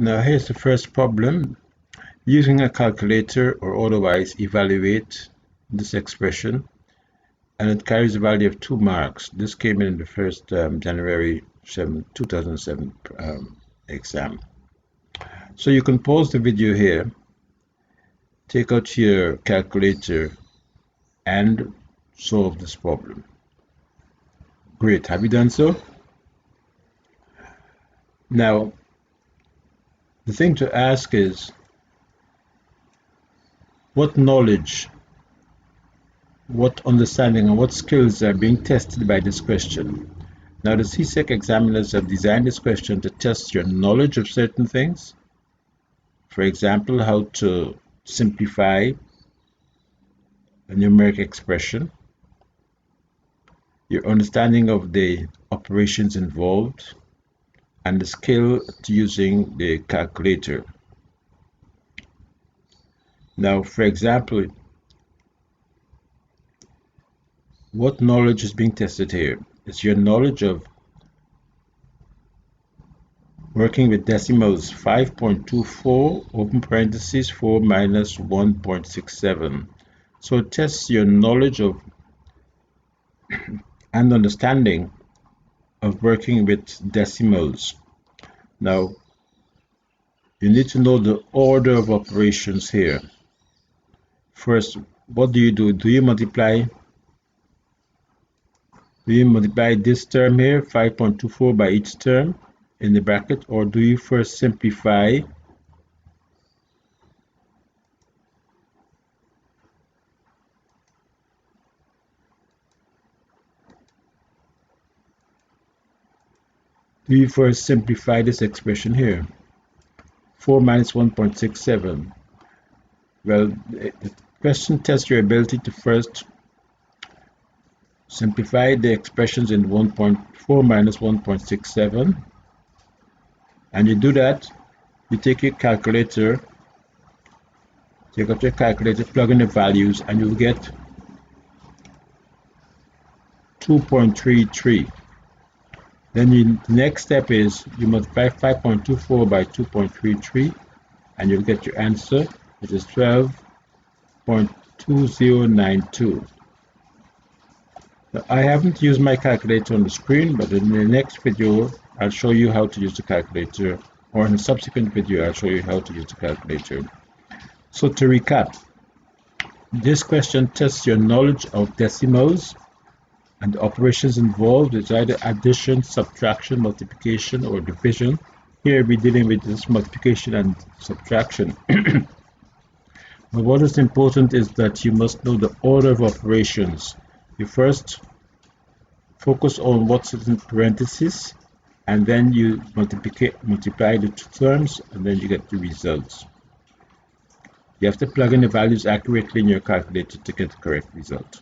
Now here's the first problem. Using a calculator or otherwise evaluate this expression, and it carries a value of 2 marks. This came in the first January 7, 2007 exam. So you can pause the video here, take out your calculator and solve this problem. Great, have you done so? Now, the thing to ask is, what knowledge, what understanding, and what skills are being tested by this question? Now, the CSEC examiners have designed this question to test your knowledge of certain things. For example, how to simplify a numeric expression, your understanding of the operations involved, and the skill to using the calculator. Now, for example, what knowledge is being tested here? It's your knowledge of working with decimals 5.24, open parentheses, 4 minus 1.67. So it tests your knowledge of and understanding of working with decimals. Now, you need to know the order of operations here. First, what do? Do you multiply this term here, 5.24, by each term in the bracket, or do you first simplify this expression here, 4 minus 1.67? Well, the question tests your ability to first simplify the expressions in 1.4 minus 1.67, and you do that. You take your calculator, plug in the values, and you'll get 2.33. Then the next step is you multiply 5.24 by 2.33, and you'll get your answer, which is 12.2092. Now, I haven't used my calculator on the screen, but in the next video I'll show you how to use the calculator, or in a subsequent video I'll show you how to use the calculator. So to recap, this question tests your knowledge of decimals and the operations involved. It's either addition, subtraction, multiplication, or division. Here we're dealing with this multiplication and subtraction. But what is important is that you must know the order of operations. You first focus on what's in parentheses, and then you multiply the two terms, and then you get the results. You have to plug in the values accurately in your calculator to get the correct result.